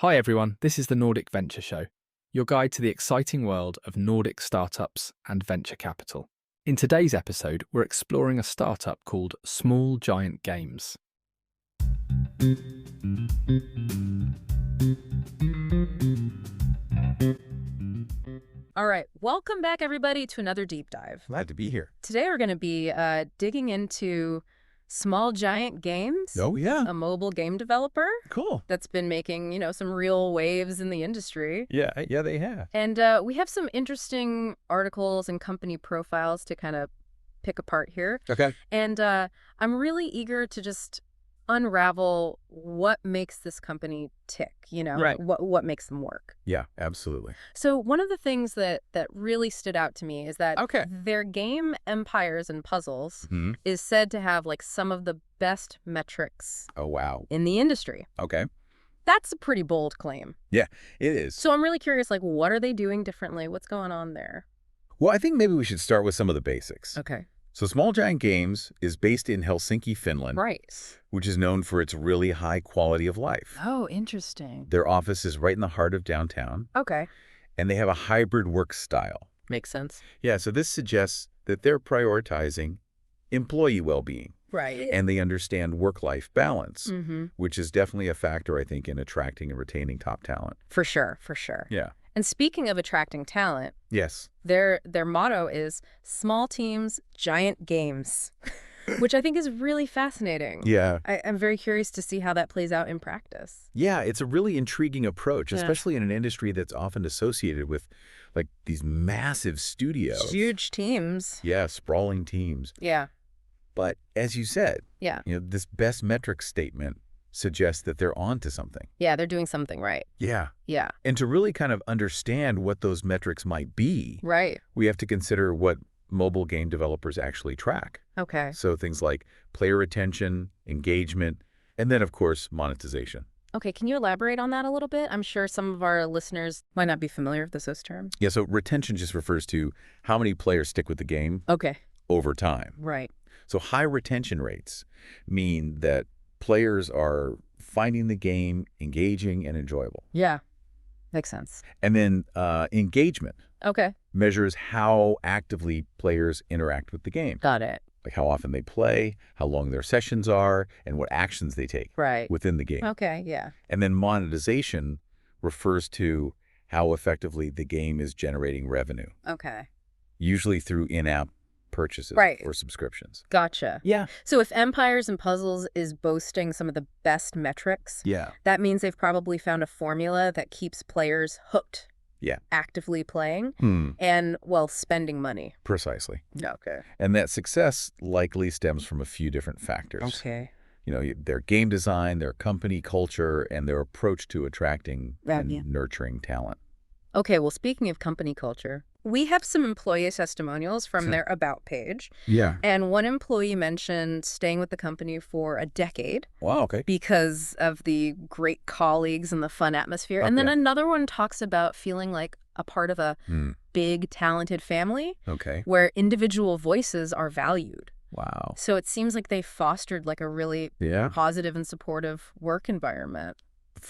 Hi everyone, this is the Nordic Venture Show, your guide to the exciting world of Nordic startups and venture capital. In today's episode, we're exploring a startup called Small Giant Games. All right, welcome back everybody to another deep dive. Glad to be here. Today we're going to be digging into Small Giant Games. Oh, yeah. A mobile game developer Cool. that's been making, some real waves in the industry. Yeah, they have. And we have some interesting articles and company profiles to kind of pick apart here. Okay. And I'm really eager to just unravel what makes this company tick, Right. what makes them work. Yeah, absolutely. So one of the things that really stood out to me is that Okay. their game Empires and Puzzles Hmm. is said to have like some of the best metrics Oh, wow. in the industry. Okay. That's a pretty bold claim. It is. So I'm really curious, like, what are they doing differently? What's going on there? Well, I think maybe we should start with some of the basics. Okay. So Small Giant Games is based in Helsinki, Finland, Right. which is known for its really high quality of life. Oh, interesting. Their office is right in the heart of downtown, Okay. and they have a hybrid work style. Makes sense. Yeah, so this suggests that they're prioritizing employee well-being, Right. and they understand work-life balance, Mm-hmm. which is definitely a factor, I think, in attracting and retaining top talent. For sure. For sure. Yeah. And speaking of attracting talent, Yes. their motto is small teams, giant games, which I think is really fascinating. Yeah. I'm very curious to see how that plays out in practice. Yeah, it's a really intriguing approach, Yeah. especially in an industry that's often associated with like these massive studios. Huge teams. Yeah, sprawling teams. Yeah. But as you said, Yeah. this best metrics statement suggests that they're onto something. Yeah, they're doing something right. Yeah. Yeah. And to really kind of understand what those metrics might be, Right. we have to consider what mobile game developers actually track. Okay. So things like player retention, engagement, and then, of course, monetization. Okay, can you elaborate on that a little bit? I'm sure some of our listeners might not be familiar with those terms. Yeah, so retention just refers to how many players stick with the game Okay. over time. Right. So high retention rates mean that players are finding the game engaging and enjoyable. Yeah. Makes sense. And then engagement Okay. measures how actively players interact with the game, Got it. like how often they play, how long their sessions are, and what actions they take Right. within the game. Okay. Yeah. And then monetization refers to how effectively the game is generating revenue, Okay. usually through in-app purchases Right. or subscriptions. Gotcha. Yeah. So if Empires and Puzzles is boasting some of the best metrics, Yeah. that means they've probably found a formula that keeps players hooked. Yeah. Actively playing Hmm. and, well, spending money. Precisely. Okay. And that success likely stems from a few different factors. Okay. Their game design, their company culture, and their approach to attracting and Yeah. nurturing talent. Okay, well, speaking of company culture, we have some employee testimonials from their About page. Yeah. And one employee mentioned staying with the company for a decade Wow, okay. because of the great colleagues and the fun atmosphere. And then Okay. another one talks about feeling like a part of a Hmm. big, talented family Okay. where individual voices are valued. Wow. So it seems like they fostered like a really Yeah. positive and supportive work environment.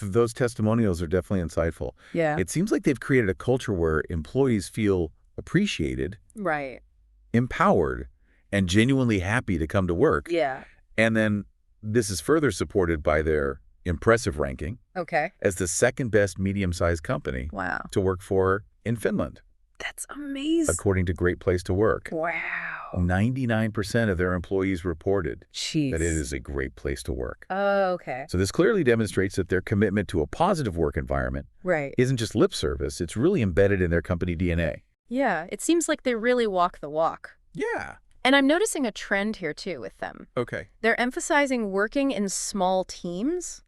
Those testimonials are definitely insightful. Yeah. It seems like they've created a culture where employees feel appreciated, Right. empowered, and genuinely happy to come to work. Yeah. And then this is further supported by their impressive ranking Okay. as the second best medium-sized company Wow. to work for in Finland, That's amazing. according to Great Place to Work. Wow. 99% of their employees reported Jeez. that it is a great place to work. Oh, okay. So this clearly demonstrates that their commitment to a positive work environment Right. isn't just lip service, it's really embedded in their company DNA. Yeah. It seems like they really walk the walk. Yeah. And I'm noticing a trend here, too, with them. Okay. They're emphasizing working in small teams,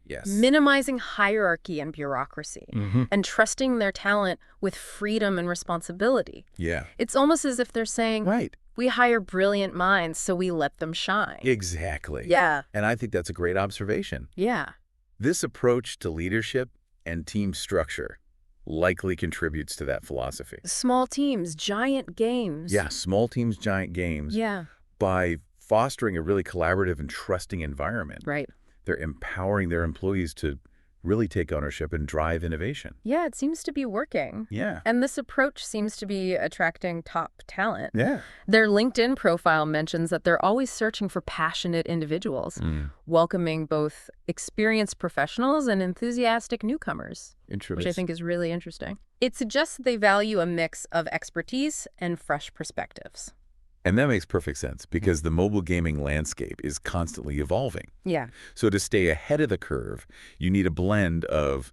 Yes. minimizing hierarchy and bureaucracy, Mm-hmm. and trusting their talent with freedom and responsibility. Yeah. It's almost as if they're saying, Right. we hire brilliant minds, so we let them shine. Exactly. Yeah. And I think that's a great observation. Yeah. This approach to leadership and team structure likely contributes to that philosophy. Small teams, giant games. Yeah, small teams, giant games. Yeah. By fostering a really collaborative and trusting environment, Right. they're empowering their employees to really take ownership and drive innovation. Yeah, it seems to be working. Yeah. And this approach seems to be attracting top talent. Yeah. Their LinkedIn profile mentions that they're always searching for passionate individuals, welcoming both experienced professionals and enthusiastic newcomers, Interesting. which I think is really interesting. It suggests they value a mix of expertise and fresh perspectives. And that makes perfect sense because the mobile gaming landscape is constantly evolving. Yeah. So to stay ahead of the curve, you need a blend of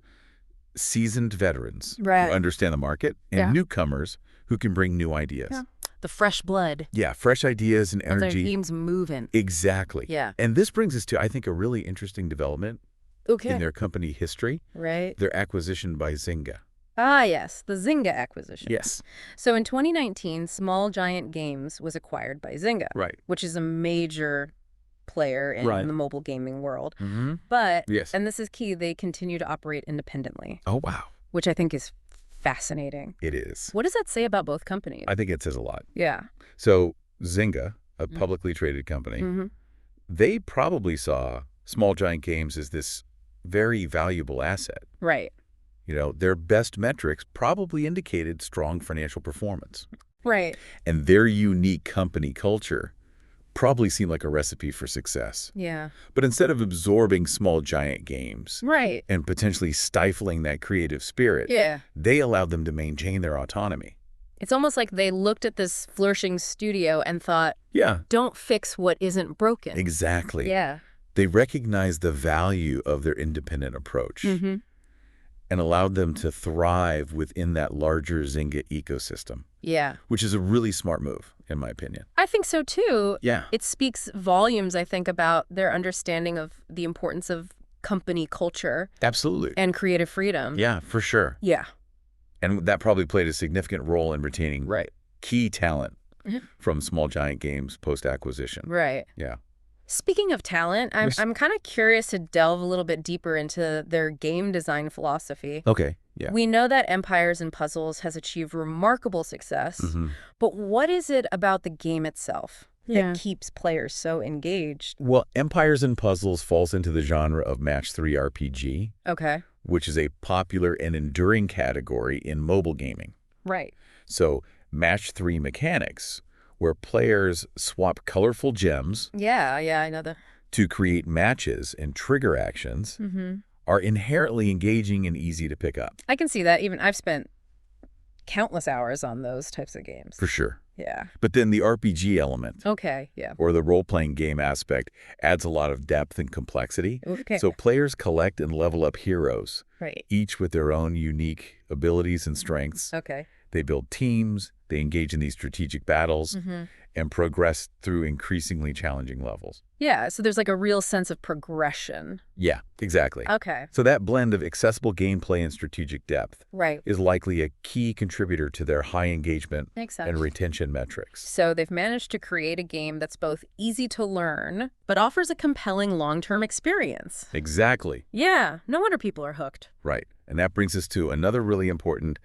seasoned veterans Right. who understand the market and Yeah. newcomers who can bring new ideas. Yeah. The fresh blood. Yeah, fresh ideas and Their energy. team's moving. Exactly. Yeah. And this brings us to, I think, a really interesting development Okay. in their company history, Right. their acquisition by Zynga. Ah, yes, the Zynga acquisition. Yes. So in 2019, Small Giant Games was acquired by Zynga, Right. which is a major player in Right. the mobile gaming world. Mm-hmm. But, Yes. and this is key, they continue to operate independently, Oh, wow. which I think is fascinating. It is. What does that say about both companies? I think it says a lot. Yeah. So Zynga, a publicly traded company, Mm-hmm. they probably saw Small Giant Games as this very valuable asset. Right. You know, their best metrics probably indicated strong financial performance. Right. And their unique company culture probably seemed like a recipe for success. Yeah. But instead of absorbing Small Giant Games Right. and potentially stifling that creative spirit, Yeah. they allowed them to maintain their autonomy. It's almost like they looked at this flourishing studio and thought, Yeah, don't fix what isn't broken. exactly. Yeah. They recognized the value of their independent approach Mm-hmm. and allowed them to thrive within that larger Zynga ecosystem, Yeah. which is a really smart move, in my opinion. I think so, too. Yeah. It speaks volumes, I think, about their understanding of the importance of company culture Absolutely. and creative freedom. Yeah, for sure. Yeah. And that probably played a significant role in retaining Right. key talent Mhm. from Small Giant Games post-acquisition. Right. Yeah. Speaking of talent, Yes. I'm kind of curious to delve a little bit deeper into their game design philosophy. Okay. Yeah. We know that Empires and Puzzles has achieved remarkable success, Mhm. but what is it about the game itself Yeah. that keeps players so engaged? Well, Empires and Puzzles falls into the genre of Match 3 RPG, Okay. which is a popular and enduring category in mobile gaming. Right. So, Match 3 mechanics, where players swap colorful gems Yeah, I know the... to create matches and trigger actions, Mm-hmm. are inherently engaging and easy to pick up. I can see that. Even I've spent countless hours on those types of games. For sure. Yeah. But then the RPG element, Okay. Yeah. or the role-playing game aspect, adds a lot of depth and complexity. Okay. So players collect and level up heroes, Right. each with their own unique abilities and strengths. Okay. They build teams, they engage in these strategic battles, Mm-hmm. and progress through increasingly challenging levels. Yeah. So there's like a real sense of progression. Yeah, exactly. Okay. So that blend of accessible gameplay and strategic depth Right. is likely a key contributor to their high engagement Makes sense. and retention metrics. So they've managed to create a game that's both easy to learn, but offers a compelling long-term experience. Exactly. Yeah. No wonder people are hooked. Right. And that brings us to another really important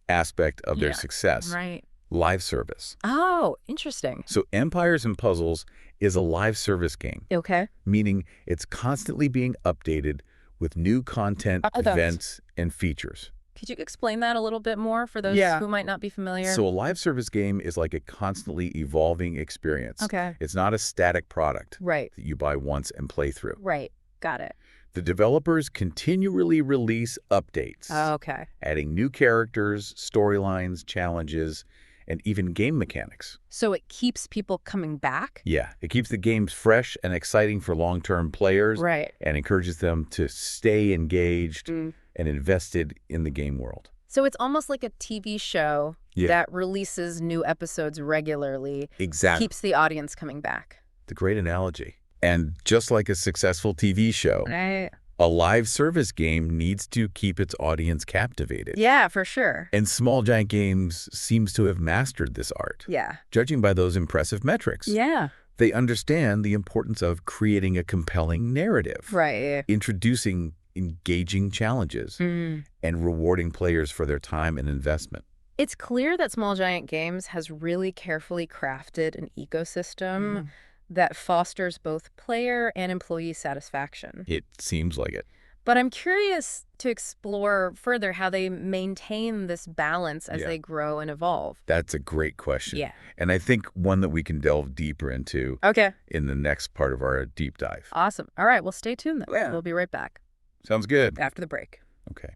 aspect of their Yeah. success, Right. live service. Oh, interesting. So Empires and Puzzles is a live service game, Okay. meaning it's constantly being updated with new content, That's- events, and features. Could you explain that a little bit more for those Yeah. who might not be familiar? So a live service game is like a constantly evolving experience. Okay. It's not a static product Right. that you buy once and play through. Right. Got it. The developers continually release updates, Okay. adding new characters, storylines, challenges, and even game mechanics. So it keeps people coming back? Yeah, it keeps the games fresh and exciting for long-term players Right. and encourages them to stay engaged Mm. and invested in the game world. So it's almost like a TV show Yeah. that releases new episodes regularly, Exactly. keeps the audience coming back. It's a great analogy. And just like a successful TV show, Right. a live service game needs to keep its audience captivated. Yeah, for sure. And Small Giant Games seems to have mastered this art. Yeah. Judging by those impressive metrics, Yeah. they understand the importance of creating a compelling narrative, Right. introducing engaging challenges, Mm. and rewarding players for their time and investment. It's clear that Small Giant Games has really carefully crafted an ecosystem that fosters both player and employee satisfaction. It seems like it. But I'm curious to explore further how they maintain this balance as they grow and evolve. That's a great question. Yeah. And I think one that we can delve deeper into Okay. in the next part of our deep dive. Awesome. All right. Well, stay tuned then. Yeah. We'll be right back Sounds good. after the break. Okay.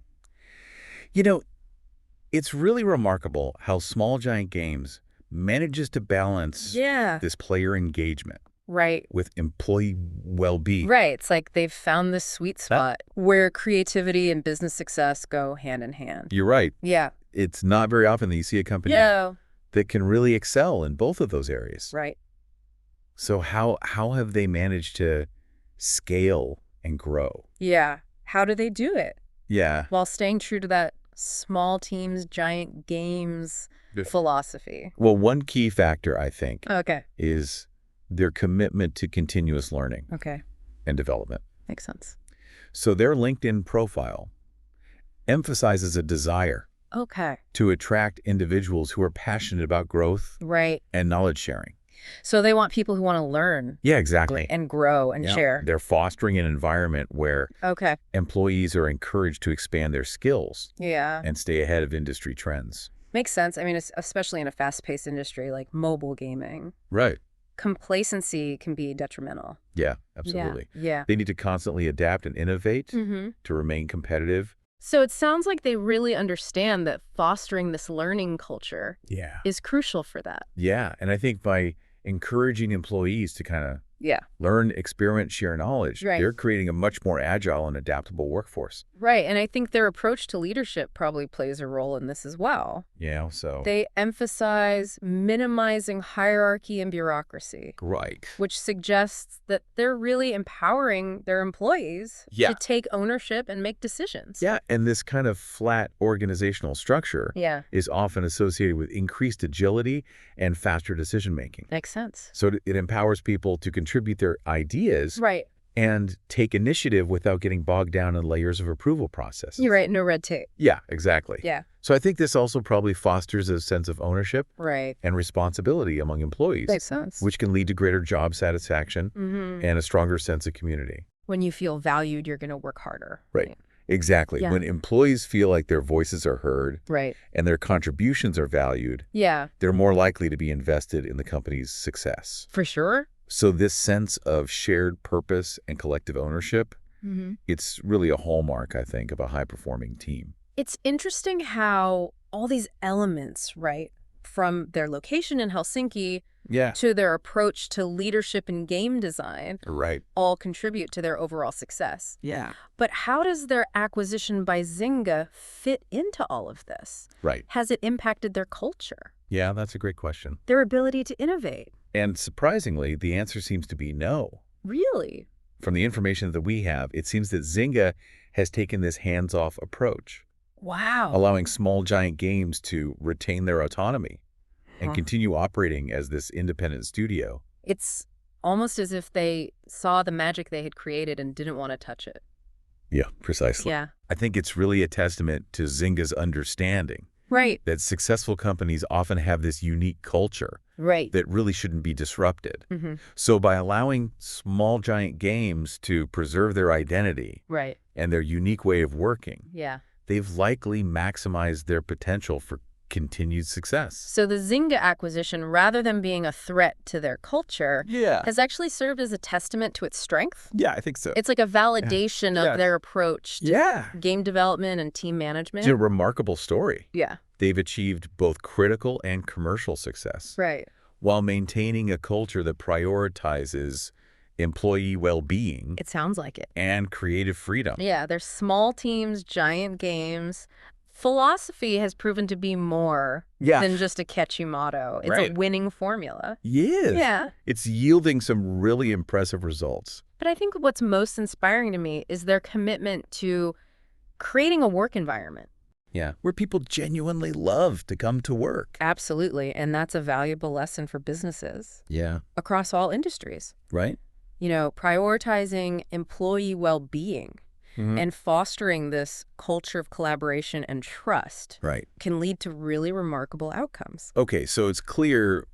You know, it's really remarkable how Small Giant Games manages to balance Yeah. this player engagement Right. with employee well-being. Right. It's like they've found this sweet spot where creativity and business success go hand in hand. You're right. Yeah. It's not very often that you see a company that can really excel in both of those areas. Right. So how have they managed to scale and grow? Yeah. How do they do it Yeah. while staying true to that small teams, giant games philosophy? Well, one key factor, I think, Okay. is their commitment to continuous learning Okay. and development. Makes sense. So their LinkedIn profile emphasizes a desire Okay. to attract individuals who are passionate about growth Right. and knowledge sharing. So they want people who want to learn Yeah, exactly. and grow and Yeah. share. They're fostering an environment where Okay. employees are encouraged to expand their skills Yeah. and stay ahead of industry trends. Makes sense. I mean, especially in a fast-paced industry like mobile gaming, Right. complacency can be detrimental. Yeah, absolutely. Yeah. They need to constantly adapt and innovate Mm-hmm. to remain competitive. So it sounds like they really understand that fostering this learning culture Yeah. is crucial for that. Yeah, and I think by encouraging employees to kind of Yeah. learn, experiment, share knowledge, Right. they're creating a much more agile and adaptable workforce. Right. And I think their approach to leadership probably plays a role in this as well. Yeah, so They emphasize minimizing hierarchy and bureaucracy, right. which suggests that they're really empowering their employees Yeah. to take ownership and make decisions. Yeah, and this kind of flat organizational structure Yeah. is often associated with increased agility and faster decision making. Makes sense. So it empowers people to contribute their ideas Right. and take initiative without getting bogged down in layers of approval processes. You're right. No red tape. Yeah, exactly. Yeah. So I think this also probably fosters a sense of ownership Right. and responsibility among employees, Makes sense. which can lead to greater job satisfaction Mm-hmm. and a stronger sense of community. When you feel valued, you're going to work harder. Right. Exactly. Yeah. When employees feel like their voices are heard Right. and their contributions are valued, Yeah. they're more likely to be invested in the company's success. For sure. So this sense of shared purpose and collective ownership, Mm-hmm. it's really a hallmark, I think, of a high-performing team. It's interesting how all these elements, right, from their location in Helsinki Yeah. to their approach to leadership and game design, Right. all contribute to their overall success. Yeah. But how does their acquisition by Zynga fit into all of this? Right. Has it impacted their culture, Yeah, that's a great question. their ability to innovate? And surprisingly, the answer seems to be no. Really? From the information that we have, it seems that Zynga has taken this hands-off approach, Wow. allowing Small Giant Games to retain their autonomy and Huh. continue operating as this independent studio. It's almost as if they saw the magic they had created and didn't want to touch it. Yeah, precisely. Yeah. I think it's really a testament to Zynga's understanding Right. that successful companies often have this unique culture Right. that really shouldn't be disrupted. Mm-hmm. So by allowing Small Giant Games to preserve their identity Right. and their unique way of working, Yeah. they've likely maximized their potential for continued success. So the Zynga acquisition, rather than being a threat to their culture, Yeah. has actually served as a testament to its strength. Yeah, I think so. It's like a validation Yeah. of their approach to Yeah. game development and team management. It's a remarkable story. Yeah. They've achieved both critical and commercial success Right. while maintaining a culture that prioritizes employee well-being It sounds like it. and creative freedom. Yeah. They're small teams, giant games. Philosophy has proven to be more than just a catchy motto. It's a Right. winning formula. Yes. Yeah. It's yielding some really impressive results. But I think what's most inspiring to me is their commitment to creating a work environment. Yeah. Where people genuinely love to come to work. Absolutely. And that's a valuable lesson for businesses Yeah. across all industries. Right? You know, prioritizing employee well-being Mhm. and fostering this culture of collaboration and trust Right. can lead to really remarkable outcomes. Okay, so it's clear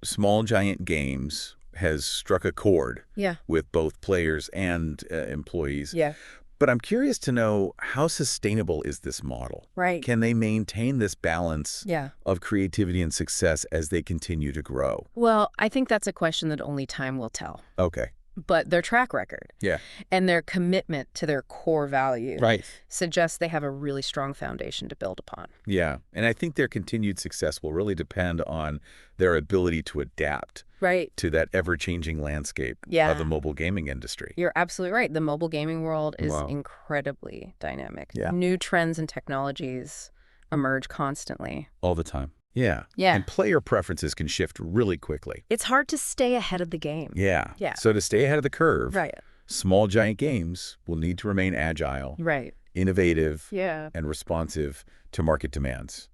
Small Giant Games has struck a chord Yeah. with both players and employees. Yeah. But I'm curious to know, how sustainable is this model? Right. Can they maintain this balance Yeah. of creativity and success as they continue to grow? Well, I think that's a question that only time will tell. Okay. But their track record Yeah. and their commitment to their core value Right. suggests they have a really strong foundation to build upon. Yeah. And I think their continued success will really depend on their ability to adapt Right. to that ever-changing landscape Yeah. of the mobile gaming industry. You're absolutely right. The mobile gaming world is Wow. incredibly dynamic. Yeah. New trends and technologies emerge constantly. All the time. Yeah. Yeah. And player preferences can shift really quickly. It's hard to stay ahead of the game. Yeah. Yeah. So to stay ahead of the curve, Right. Small Giant Games will need to remain agile, Right. innovative, Yeah. and responsive to market demands.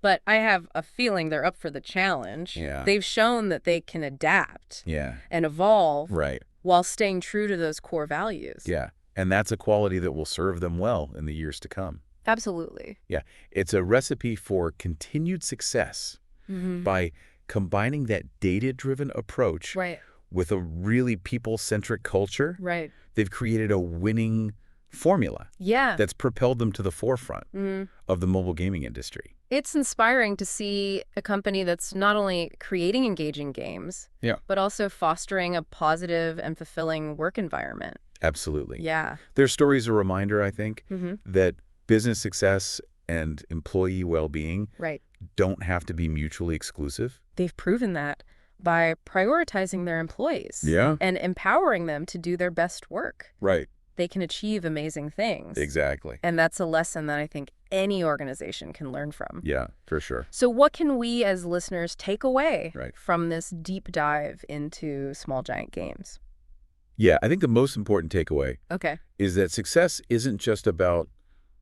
But I have a feeling they're up for the challenge. Yeah. They've shown that they can adapt Yeah. and evolve Right. while staying true to those core values. Yeah. And that's a quality that will serve them well in the years to come. Absolutely. Yeah. It's a recipe for continued success by combining that data-driven approach Right. with a really people-centric culture. Right. They've created a winning formula Yeah. that's propelled them to the forefront Mhm. of the mobile gaming industry. It's inspiring to see a company that's not only creating engaging games, Yeah. but also fostering a positive and fulfilling work environment. Absolutely. Yeah. Their story is a reminder, I think, Mhm. that business success and employee well-being Right. don't have to be mutually exclusive. They've proven that by prioritizing their employees Yeah. and empowering them to do their best work. Right. They can achieve amazing things. Exactly. And that's a lesson that I think any organization can learn from. Yeah, for sure. So what can we as listeners take away Right. from this deep dive into Small Giant Games? Yeah, I think the most important takeaway Okay. is that success isn't just about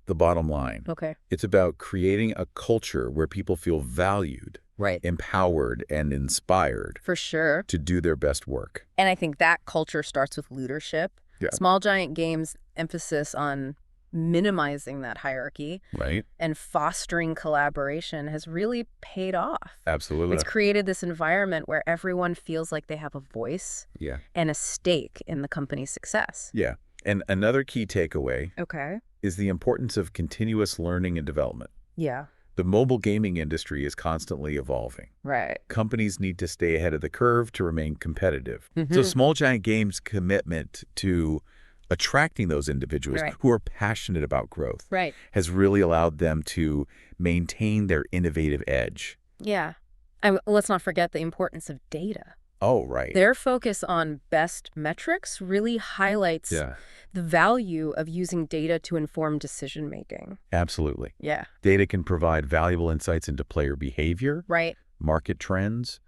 the bottom line. Okay. It's about creating a culture where people feel valued, Right. empowered, and inspired For sure. to do their best work. And I think that culture starts with leadership. Yeah. Small Giant Games' emphasis on minimizing that hierarchy Right? and fostering collaboration has really paid off. Absolutely. It's created this environment where everyone feels like they have a voice Yeah. and a stake in the company's success. Yeah. And another key takeaway Okay. is the importance of continuous learning and development. Yeah. The mobile gaming industry is constantly evolving. Right. Companies need to stay ahead of the curve to remain competitive. So Mhm. Small Giant Games' commitment to attracting those individuals Right. who are passionate about growth Right. has really allowed them to maintain their innovative edge. Yeah. And let's not forget the importance of data. Oh, right. Their focus on best metrics really highlights Yeah, the value of using data to inform decision making. absolutely. Yeah. Data can provide valuable insights into player behavior, Right. market trends,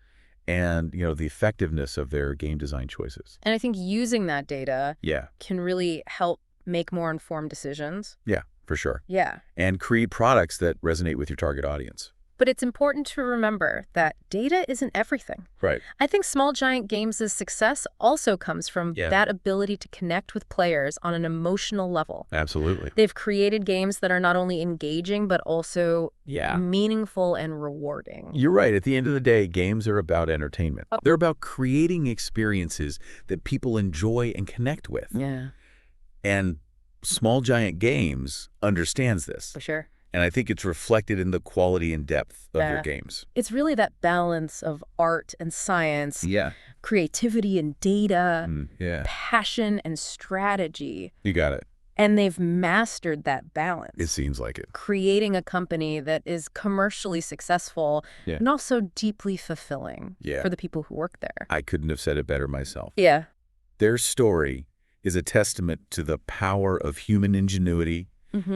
and, the effectiveness of their game design choices. And I think using that data Yeah, can really help make more informed decisions. yeah, for sure. Yeah. And create products that resonate with your target audience. But it's important to remember that data isn't everything. Right. I think Small Giant Games' success also comes from Yeah. that ability to connect with players on an emotional level. Absolutely. They've created games that are not only engaging, but also Yeah. meaningful and rewarding. You're right. At the end of the day, games are about entertainment. Oh. They're about creating experiences that people enjoy and connect with. Yeah, And Small Giant Games understands this. for sure. And I think it's reflected in the quality and depth of their Yeah. games. It's really that balance of art and science, Yeah. creativity and data, Yeah. passion and strategy. You got it. And they've mastered that balance. It seems like it. Creating a company that is commercially successful Yeah. and also deeply fulfilling Yeah. for the people who work there. I couldn't have said it better myself. Yeah. Their story is a testament to the power of human ingenuity,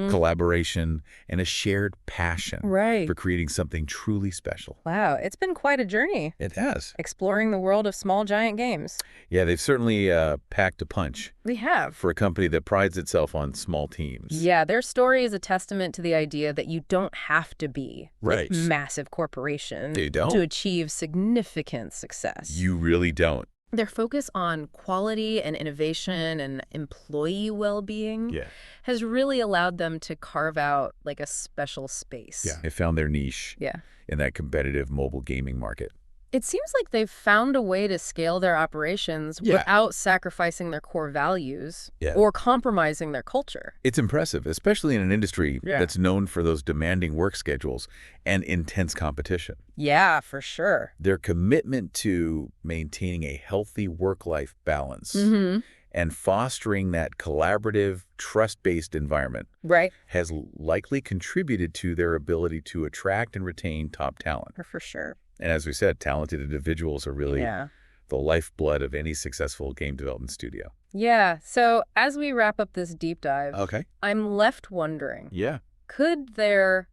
collaboration, and a shared passion Right. for creating something truly special. Wow, it's been quite a journey It has. exploring the world of Small Giant Games. Yeah, they've certainly packed a punch We have. for a company that prides itself on small teams. Yeah, their story is a testament to the idea that you don't have to be Right. a massive corporation You don't. to achieve significant success. You really don't. Their focus on quality and innovation and employee well-being Yeah. has really allowed them to carve out like a special space. Yeah. They found their niche Yeah. in that competitive mobile gaming market. It seems like they've found a way to scale their operations Yeah. without sacrificing their core values Yeah. or compromising their culture. It's impressive, especially in an industry Yeah. that's known for those demanding work schedules and intense competition. Yeah, for sure. Their commitment to maintaining a healthy work-life balance Mm-hmm. and fostering that collaborative, trust-based environment Right. has likely contributed to their ability to attract and retain top talent. For sure. And as we said, talented individuals are really Yeah. the lifeblood of any successful game development studio. Yeah. So as we wrap up this deep dive, Okay. I'm left wondering, Yeah. could their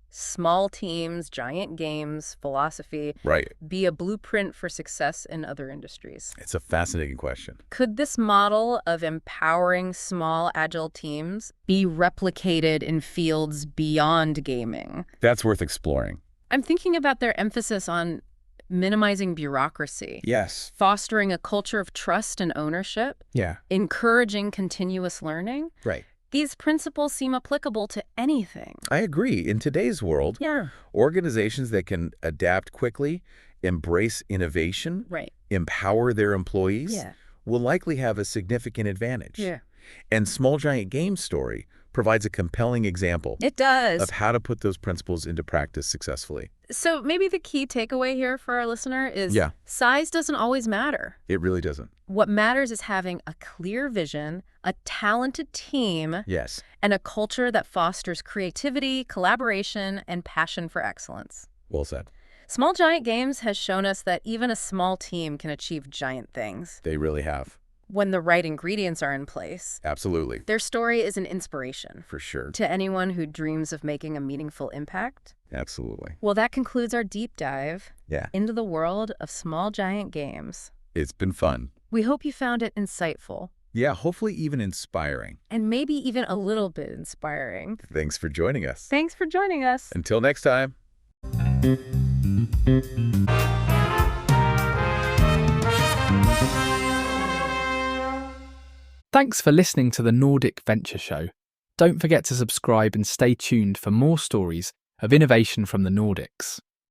small teams, giant games philosophy Right. be a blueprint for success in other industries? It's a fascinating question. Could this model of empowering small, agile teams be replicated in fields beyond gaming? That's worth exploring. I'm thinking about their emphasis on minimizing bureaucracy, Yes. fostering a culture of trust and ownership, Yeah. encouraging continuous learning. Right. These principles seem applicable to anything. I agree. In today's world, Yeah. organizations that can adapt quickly, embrace innovation, Right. empower their employees, Yeah. will likely have a significant advantage. Yeah. And Small Giant Games story provides a compelling example It does. of how to put those principles into practice successfully. So maybe the key takeaway here for our listener is Yeah. size doesn't always matter. It really doesn't. What matters is having a clear vision, a talented team, Yes. and a culture that fosters creativity, collaboration, and passion for excellence. Well said. Small Giant Games has shown us that even a small team can achieve giant things They really have. when the right ingredients are in place. Absolutely. Their story is an inspiration For sure. to anyone who dreams of making a meaningful impact. Absolutely. Well, that concludes our deep dive Yeah. into the world of Small Giant Games. It's been fun. We hope you found it insightful Yeah, hopefully even inspiring. and maybe even a little bit inspiring. Thanks for joining us. Thanks for joining us. Until next time. Thanks for listening to the Nordic Venture Show. Don't forget to subscribe and stay tuned for more stories of innovation from the Nordics.